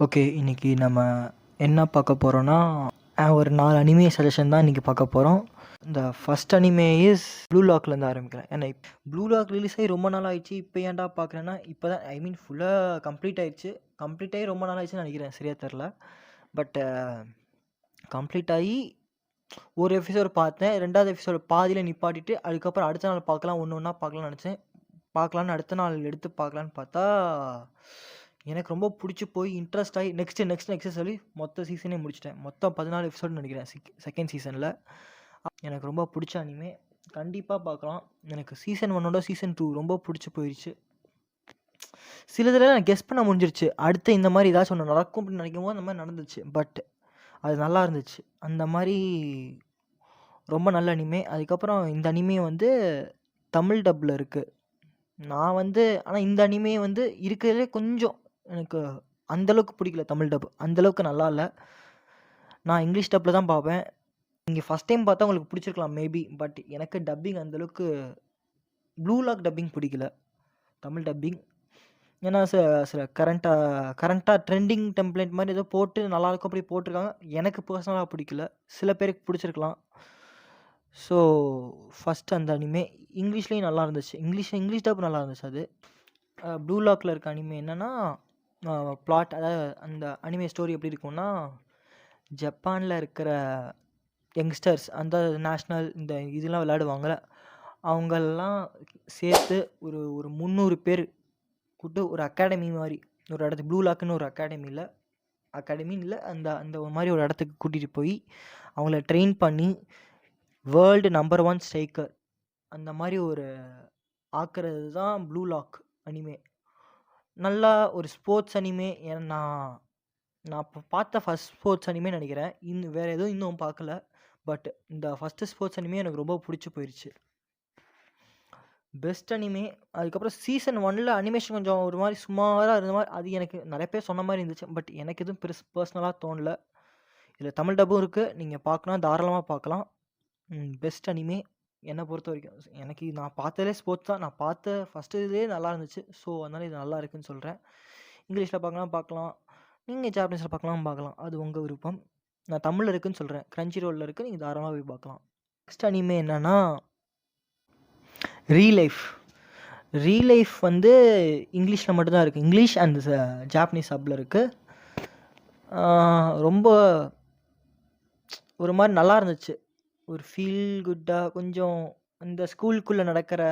Okay. இன்னைக்கு நம்ம என்ன பார்க்க போறோம்னா, ஒரு 4 அனிமே சஜஷன் தான் இன்னைக்கு பார்க்க போறோம். இந்த ஃபர்ஸ்ட் அனிமே இஸ் ப்ளூ லாக்லேருந்து ஆரம்பிக்கிறேன். ஏன்னா ப்ளூ லாக் ரிலீஸ் ஆகி ரொம்ப நாள் ஆயிடுச்சு. இப்போ ஏன்டா பார்க்குறேன்னா, இப்போ தான் ஃபுல்லாக கம்ப்ளீட் ஆயிடுச்சு. கம்ப்ளீட் ஆகி ரொம்ப நாள் ஆயிடுச்சுன்னு நினைக்கிறேன். சரியா தெரில. பட் கம்ப்ளீட் ஆகி ஒரு எபிசோடு பார்த்தேன். 2வது எபிசோடு பாதியில நிப்பாட்டிட்டு, அதுக்கப்புறம் அடுத்த நாள் பார்க்கலாம், ஒன்று ஒன்றா பார்க்கலாம்னு நினச்சேன். பார்க்கலான்னு அடுத்த நாள் எடுத்து பார்க்கலான்னு பார்த்தா, எனக்கு ரொம்ப பிடிச்சி போய் இன்ட்ரெஸ்ட் ஆகி நெக்ஸ்ட்டு சொல்லி மொத்த சீசனே முடிச்சிட்டேன். மொத்தம் 14 எபிசோடுன்னு நினைக்கிறேன் செகண்ட் சீசனில். எனக்கு ரொம்ப பிடிச்ச அனிமே. கண்டிப்பாக பார்க்கலாம். எனக்கு சீசன் 1ஓட சீசன் 2 ரொம்ப பிடிச்சி போயிடுச்சு. சிலதில் நான் கெஸ் பண்ண முடிஞ்சிருச்சு. அடுத்து இந்த மாதிரி ஏதாச்சும் ஒன்று நடக்கும் அப்படின்னு நினைக்கும் போது அந்த மாதிரி நடந்துச்சு. பட் அது நல்லா இருந்துச்சு. அந்த மாதிரி ரொம்ப நல்ல அனிமே. அதுக்கப்புறம் இந்த அனிமே வந்து தமிழ் டப்பில் இருக்குது. நான் ஆனால் இந்த அனிமே இருக்கிறதுலே கொஞ்சம் எனக்கு அந்தளவுக்கு பிடிக்கல. தமிழ் டப் அந்தளவுக்கு நல்லா இல்லை. நான் இங்கிலீஷ் டப்பில் தான் பார்ப்பேன். நீங்கள் ஃபஸ்ட் டைம் பார்த்தா உங்களுக்கு பிடிச்சிருக்கலாம் மேபி. பட் எனக்கு டப்பிங் அந்தளவுக்கு ப்ளூ லாக் டப்பிங் பிடிக்கல. தமிழ் டப்பிங் ஏன்னா சில கரண்ட்டாக ட்ரெண்டிங் டெம்ப்ளேட் மாதிரி ஏதோ போட்டு நல்லாயிருக்கும் அப்படி போட்டிருக்காங்க. எனக்கு பர்சனலாக பிடிக்கல. சில பேருக்கு பிடிச்சிருக்கலாம். ஸோ ஃபஸ்ட் அந்த அனிமே இங்கிலீஷ்லேயும் நல்லா இருந்துச்சு. இங்கிலீஷ் டப் நல்லா இருந்துச்சு. அது ப்ளூ லாக்கில் இருக்க அனிமே என்னென்னா, பிளாட் அதாவது அந்த அனிமே ஸ்டோரி எப்படி இருக்கும்னா, ஜப்பானில் இருக்கிற யங்ஸ்டர்ஸ் அந்த நேஷ்னல் இந்த இதெல்லாம் விளையாடுவாங்கள்ல, அவங்களெல்லாம் சேர்த்து ஒரு ஒரு 300 பேர் கூப்பிட்டு ஒரு அகாடமி மாதிரி ஒரு இடத்துக்கு, ப்ளூ லாக்குன்னு ஒரு அகாடமின்னு இல்லை, அந்த அந்த மாதிரி ஒரு இடத்துக்கு கூட்டிகிட்டு போய் அவங்கள ட்ரெயின் பண்ணி வேர்ல்டு நம்பர் 1 ஸ்ட்ரைக்கர் அந்த மாதிரி ஒரு ஆக்குறது தான் ப்ளூ லாக் அனிமே. நல்லா ஒரு ஸ்போர்ட்ஸ் அனிமே. ஏன்னா நான் இப்போ பார்த்த ஃபஸ்ட் ஸ்போர்ட்ஸ் அனிமே நினைக்கிறேன். வேறு எதுவும் இன்னும் பார்க்கல. பட் இந்த ஃபஸ்ட்டு ஸ்போர்ட்ஸ் அனிமே எனக்கு ரொம்ப பிடிச்சி போயிடுச்சு. Best anime. அதுக்கப்புறம் சீசன் 1ல் அனிமேஷன் கொஞ்சம் ஒரு மாதிரி சுமாராக இருந்த மாதிரி, அது எனக்கு நிறைய பேர் சொன்ன மாதிரி இருந்துச்சு. பட் எனக்கு எதுவும் பர்சனலாக தோணல. இதில் தமிழ் டப்பும் இருக்குது. நீங்கள் பார்க்கணும், தாராளமாக பார்க்கலாம். பெஸ்ட் அனிமே என்னை பொறுத்த வரைக்கும். எனக்கு நான் பார்த்ததுலே ஸ்போர்ட்ஸ் தான். நான் பார்த்த ஃபஸ்ட்டு இதே நல்லா இருந்துச்சு. ஸோ அதனால் இது நல்லா இருக்குதுன்னு சொல்கிறேன். இங்கிலீஷில் பார்க்கலாம். நீங்கள் ஜாப்பனீஸில் பார்க்கலாம். அது உங்கள் விருப்பம். நான் தமிழில் இருக்குதுன்னு சொல்கிறேன். கிரன்ச்சி ரோலில் இருக்குது. நீங்கள் தாராளமாக போய் பார்க்கலாம். நெக்ஸ்ட் அனிமே என்னென்னா, ரீலைஃப் இங்கிலீஷில் மட்டும்தான் இருக்குது. இங்கிலீஷ் அண்ட் ஜாப்பனீஸ் சப்பில் இருக்குது. ரொம்ப ஒரு மாதிரி நல்லா இருந்துச்சு. ஒரு ஃபீல் குட்டாக கொஞ்சம் இந்த ஸ்கூலுக்குள்ளே நடக்கிற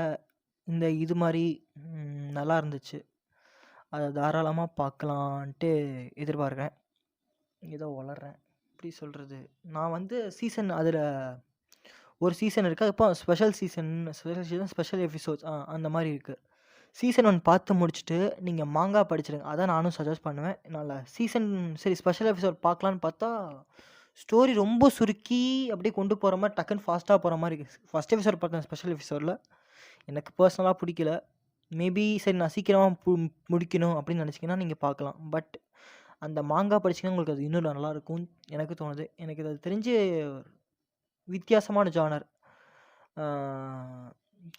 இந்த இது மாதிரி நல்லா இருந்துச்சு. அதை தாராளமாக பார்க்கலான்ட்டு எதிர்பார்க்குறேன். ஏதோ வளர்கிறேன் எப்படி சொல்கிறது. நான் சீசன் அதில் ஒரு சீசன் இருக்குது. இப்போ ஸ்பெஷல் சீசன் ஸ்பெஷல் எபிசோட்ஸ் அந்த மாதிரி இருக்குது. சீசன் 1 பார்த்து முடிச்சுட்டு நீங்கள் மாங்கா படிச்சிடுங்க. அதான் நானும் சஜஸ்ட் பண்ணுவேன். சரி ஸ்பெஷல் எபிசோட் பார்க்கலான்னு பார்த்தா, ஸ்டோரி ரொம்ப சுருக்கி அப்படியே கொண்டு போகிற மாதிரி, டக்குன்னு ஃபாஸ்ட்டாக போகிற மாதிரி இருக்குது. ஃபஸ்ட் எபிசோட் பார்த்தேன். ஸ்பெஷல் எபிசோடில் எனக்கு பர்சனலாக பிடிக்கல. மேபி சரி நான் சீக்கிரமாக முடிக்கணும் அப்படின்னு நினச்சிங்கன்னா நீங்கள் பார்க்கலாம். பட் அந்த மாங்கா படிச்சிங்கன்னா உங்களுக்கு அது இன்னும் நல்லாயிருக்கும்னு எனக்கு தோணுது. எனக்கு இது தெரிஞ்சு வித்தியாசமான ஜானர்.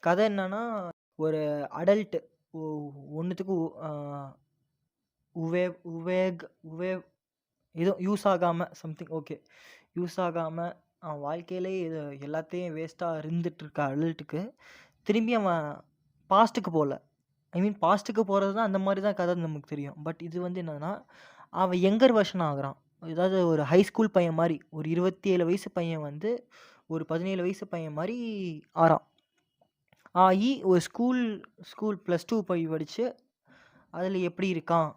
கதை என்னன்னா, ஒரு அடல்ட்டு ஒன்றுத்துக்கு எதுவும் யூஸ் ஆகாமல் சம்திங் யூஸ் ஆகாமல் அவன் வாழ்க்கையிலே இது எல்லாத்தையும் வேஸ்ட்டாக இருந்துகிட்ருக்க அடல்ட்டுக்கு திரும்பி அவன் பாஸ்ட்டுக்கு போகல. பாஸ்ட்டுக்கு போகிறது தான் அந்த மாதிரி தான் கதை நமக்கு தெரியும். பட் இது என்னன்னா, அவன் யங்கர் வெர்ஷன் ஆகுறான். ஏதாவது ஒரு ஹை ஸ்கூல் பையன் மாதிரி, ஒரு 27 வயசு பையன் ஒரு 17 வயசு பையன் மாதிரி ஆறான். ஆகி ஒரு ஸ்கூல் +2 போய் படித்து அதில் எப்படி இருக்கான்,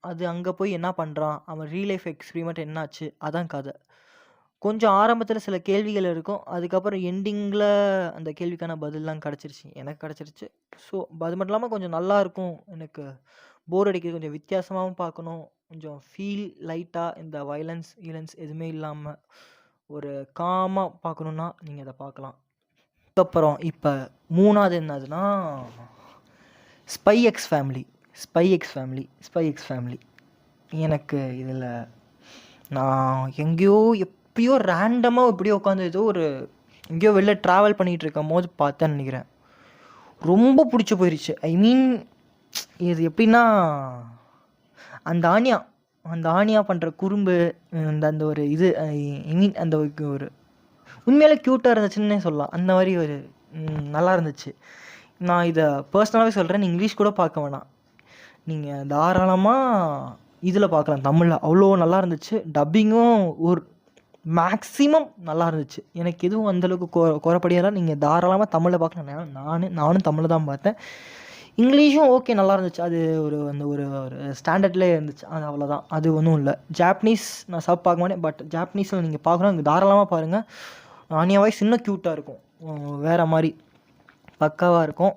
அது அங்கே போய் என்ன பண்ணுறான், அவன் ரியல் லைஃப் எக்ஸ்பீரிமெண்ட் என்னாச்சு, அதான் கதை. கொஞ்சம் ஆரம்பத்தில் சில கேள்விகள் இருக்கும். அதுக்கப்புறம் எண்டிங்கில் அந்த கேள்விக்கான பதிலெலாம் கிடச்சிருச்சு. எனக்கு கிடச்சிருச்சு. ஸோ அது மட்டும் இல்லாமல் கொஞ்சம் நல்லாயிருக்கும். எனக்கு போர் அடிக்கிறது, கொஞ்சம் வித்தியாசமாகவும் பார்க்கணும். கொஞ்சம் ஃபீல் லைட்டாக இந்த வயலன்ஸ் எதுவுமே இல்லாமல் ஒரு காமாக பார்க்கணுன்னா நீங்கள் அதை பார்க்கலாம். அதுக்கப்புறம் இப்போ 3வது என்னதுன்னா, ஸ்பை எக்ஸ் ஃபேமிலி. எனக்கு இதில் நான் எப்பயோ ரேண்டமாக இப்படியோ உட்காந்து எங்கேயோ வெளில ட்ராவல் பண்ணிகிட்டு இருக்கும் போது பார்த்தேன்னு நினைக்கிறேன். ரொம்ப பிடிச்சி போயிடுச்சு. இது எப்படின்னா, அந்த ஆனியா அந்த ஆனியா பண்ணுற குறும்பு, அந்த அந்த ஒரு இது ஐ மீன் அந்த ஒரு உண்மையிலே க்யூட்டாக இருந்துச்சுன்னே சொல்லலாம். அந்த மாதிரி ஒரு நல்லா இருந்துச்சு. நான் இதை பர்சனலாகவே சொல்கிறேன், நீ இங்கிலீஷ் கூட பார்க்க வேணாம், நீங்கள் தாராளமாக இதில் பார்க்கலாம், தமிழில் அவ்வளோ நல்லா இருந்துச்சு. டப்பிங்கும் ஒரு மேக்ஸிமம் நல்லா இருந்துச்சு. எனக்கு எதுவும் அந்தளவுக்கு குறைப்படியெல்லாம் நீங்கள் தாராளமாக தமிழில் பார்க்கலாம். நானும் தமிழில் தான் பார்த்தேன். இங்கிலீஷும் ஓகே நல்லா இருந்துச்சு. அது ஒரு அந்த ஒரு ஒரு ஸ்டாண்டர்ட்லேயே இருந்துச்சு. அது அவ்வளோதான், அது ஒன்றும் இல்லை. ஜாப்பனீஸ் நான் பார்க்க மாட்டேன், பட் ஜாப்பனீஸில் நீங்கள் பார்க்கணும், இங்கே தாராளமாக பாருங்கள். ஆனியா வாய்ஸ் இன்னும் க்யூட்டாக இருக்கும், வேறு மாதிரி பக்காவாக இருக்கும்.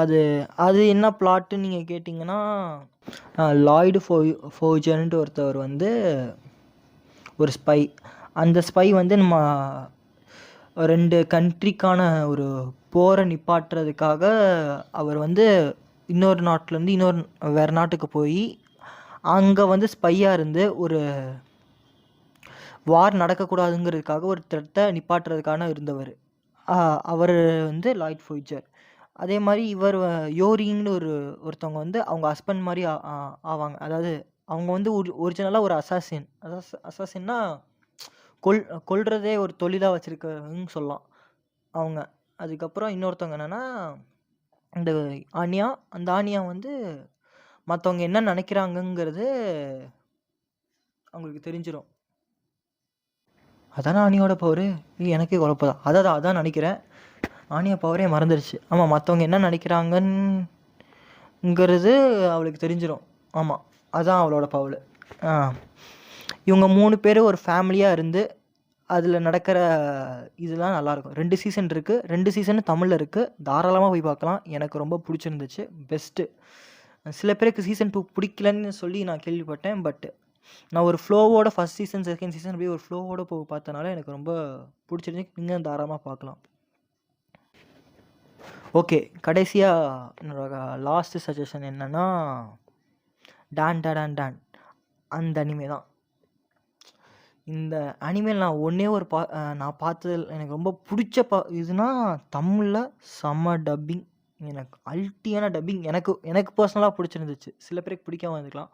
அது அது என்ன பிளாட்டுன்னு நீங்கள் கேட்டிங்கன்னா, லாய்டு ஃபோஜர்ன்ட்டு ஒருத்தவர் வந்து ஒரு ஸ்பை. அந்த ஸ்பை வந்து நம்ம 2 கண்ட்ரிக்கான ஒரு போரை நிப்பாட்டுறதுக்காக அவர் வந்து இன்னொரு நாட்டிலேருந்து வேறு நாட்டுக்கு போய் அங்கே வந்து ஸ்பையாக இருந்து ஒரு வார் நடக்கக்கூடாதுங்கிறதுக்காக ஒரு த்ரெட்டை நிப்பாட்டுறதுக்கான இருந்தவர். அவர் வந்து லாய்ட் ஃபோய்ஜர். அதே மாதிரி இவர் யோரின்னு ஒருத்தவங்க வந்து அவங்க ஹஸ்பண்ட் மாதிரி ஆவாங்க. அதாவது அவங்க வந்து ஒரிஜினலாக ஒரு அசாசின்னா கொல்றதே ஒரு தொழிலாக வச்சுருக்கன்னு சொல்லலாம் அவங்க. அதுக்கப்புறம் இன்னொருத்தவங்க என்னென்னா இந்த ஆனியா. அந்த ஆனியா வந்து மற்றவங்க என்ன நினைக்கிறாங்கங்கிறது அவங்களுக்கு தெரிஞ்சிடும். அதானே ஆனியோட பவர். எனக்கே குழப்பதான். அதான் நினைக்கிறேன், ஆனியா பவரே மறந்துடுச்சு. ஆமாம், மற்றவங்க என்ன நினைக்கிறாங்கங்கிறது அவளுக்கு தெரிஞ்சிடும். ஆமாம், அதான் அவளோட பவர். இவங்க 3 பேர் ஒரு ஃபேமிலியாக இருந்து அதில் நடக்கிற இதெல்லாம் நல்லாயிருக்கும். 2 சீசன் இருக்குது, 2 சீசனும் தமிழில் இருக்குது, தாராளமாக போய் பார்க்கலாம். எனக்கு ரொம்ப பிடிச்சிருந்துச்சு, பெஸ்ட்டு. சில பேருக்கு சீசன் 2 பிடிக்கலன்னு சொல்லி நான் கேள்விப்பட்டேன். பட் நான் ஒரு ஃப்ளோவோட ஃபஸ்ட் சீசன் செகண்ட் சீசன் அப்படியே ஒரு ஃப்ளோவோட பார்த்தனால எனக்கு ரொம்ப பிடிச்சிருந்துச்சு. நீங்கள் தாராளமாக பார்க்கலாம். ஓகே, கடைசியாக என்னோட லாஸ்ட்டு சஜஷன் என்னென்னா டான் அந்த அனிமே தான். இந்த அனிமேல் நான் ஒரு நான் பார்த்ததில் எனக்கு ரொம்ப பிடிச்ச இதுனா தமிழில் செம்ம டப்பிங். எனக்கு அல்ட்டியான டப்பிங். எனக்கு பர்சனலாக பிடிச்சிருந்துச்சு, சில பேருக்கு பிடிக்காம இருந்துக்கலாம்.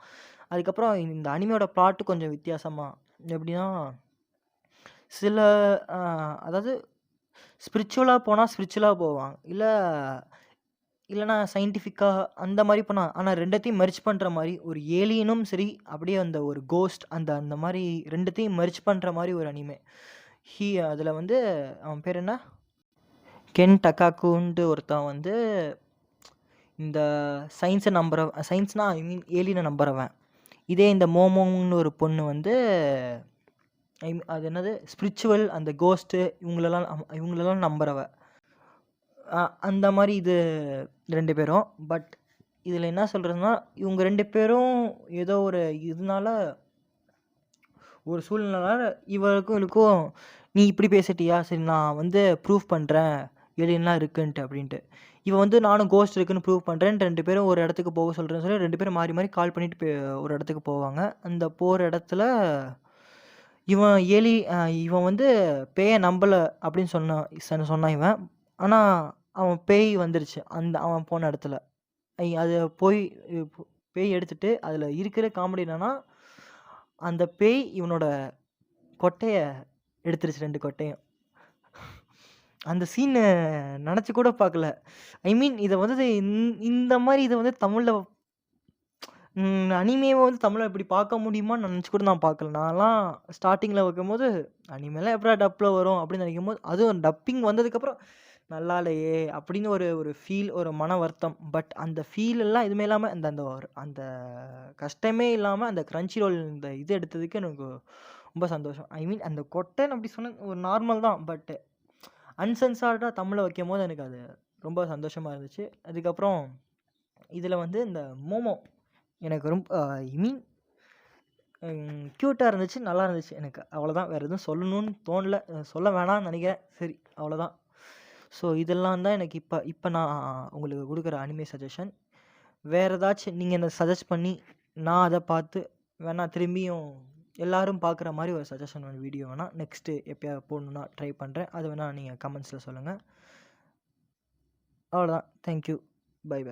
அதுக்கப்புறம் இந்த அனிமையோட பிளாட்டு கொஞ்சம் வித்தியாசமாக எப்படின்னா, சில அதாவது ஸ்பிரிச்சுவலாக போனால் ஸ்பிரிச்சுவலாக போவாங்க, இல்லைனா சயின்டிஃபிக்காக அந்த மாதிரி போனால். ஆனால் 2த்தையும் மெர்ஜ் பண்ணுற மாதிரி ஒரு ஏலியனும் சரி, அப்படியே அந்த ஒரு கோஸ்ட் அந்த மாதிரி 2த்தையும் மெர்ஜ் பண்ணுற மாதிரி ஒரு அனிமே. அதில் வந்து அவன் பேர் என்ன, கென் டக்காக்குன்ட்டு ஒருத்தன் வந்து இந்த சயின்ஸ்னால் ஐ மீன் ஏலியனை நம்புறவன். இதே இந்த மோமோன்னு ஒரு பொண்ணு வந்து அது என்னது ஸ்பிரிச்சுவல், அந்த கோஸ்ட்டு இவங்களெல்லாம் நம்புறவ. அந்த மாதிரி இது 2 பேரும். பட் இதில் என்ன சொல்கிறதுனா, இவங்க 2 பேரும் ஏதோ ஒரு இதனால, ஒரு சூழ்நிலைனால இவளுக்கும் நீ இப்படி பேசிட்டியா, சரி நான் வந்து ப்ரூஃப் பண்ணுறேன் ஏலியன்லாம் இருக்குன்ட்டு அப்படின்ட்டு. இவன் வந்து நானும் கோஸ்ட் இருக்குன்னு ப்ரூவ் பண்ணுறேன். 2 பேரும் ஒரு இடத்துக்கு போக சொல்கிறேன்னு சொல்லி 2 பேரும் மாறி கால் பண்ணிவிட்டு ஒரு இடத்துக்கு போவாங்க. அந்த போகிற இடத்துல இவன் வந்து பேயை நம்பலை அப்படின்னு சொன்னான் இவன். ஆனால் அவன் பேய் வந்துருச்சு அவன் போன இடத்துல. அது பேய் எடுத்துகிட்டு அதில் இருக்கிற காமெடி என்னன்னா, அந்த பேய் இவனோட கொட்டையை எடுத்துருச்சு, 2 கொட்டையும். அந்த சீனை நினச்சி கூட பார்க்கல. ஐ மீன் இதை வந்து இந்த மாதிரி இதை வந்து தமிழில் அனிமேவை வந்து தமிழில் இப்படி பார்க்க முடியுமான்னு நினச்சி கூட நான் பார்க்கல. நான்லாம் ஸ்டார்டிங்கில் வைக்கும்போது அனிமேலாம் எப்படா டப்பில் வரும் அப்படின்னு நினைக்கும் போது, அதுவும் டப்பிங் வந்ததுக்கப்புறம் நல்லா இல்லையே அப்படின்னு ஒரு ஃபீல், ஒரு மன வருத்தம். பட் அந்த ஃபீல் எல்லாம் எதுவுமே இல்லாமல் அந்த கஷ்டமே இல்லாமல் அந்த கிரன்ச்சி ரோல் இந்த இது எடுத்ததுக்கு எனக்கு ரொம்ப சந்தோஷம். ஐ மீன் அந்த கொட்டைன்னு அப்படி சொன்ன ஒரு நார்மல் தான், பட் அன்சென்சார்டாக தமிழில் வைக்கும் போது எனக்கு அது ரொம்ப சந்தோஷமாக இருந்துச்சு. அதுக்கப்புறம் இதில் வந்து இந்த மோமோ எனக்கு ரொம்ப ஐ மீன் க்யூட்டாக இருந்துச்சு, நல்லா இருந்துச்சு எனக்கு. அவ்வளோதான், வேறு எதுவும் சொல்லணும்னு தோணல, சொல்ல வேணாம்னு நினைக்கிறேன். சரி, அவ்வளோதான். ஸோ இதெல்லாம் தான் எனக்கு இப்போ நான் உங்களுக்கு கொடுக்குற அனிமே சஜஷன். வேறு ஏதாச்சும் நீங்கள் என்ன சஜஸ்ட் பண்ணி நான் அதை பார்த்து வேணால் திரும்பியும் எல்லோரும் பார்க்குற மாதிரி ஒரு சஜஷன் வீடியோ வேணால் நெக்ஸ்ட்டு எப்போயாவது போடணுன்னா ட்ரை பண்ணுறேன். அது வேணால் நீங்கள் கமெண்ட்ஸில் சொல்லுங்கள். அவ்வளோதான். தேங்க்யூ. பை.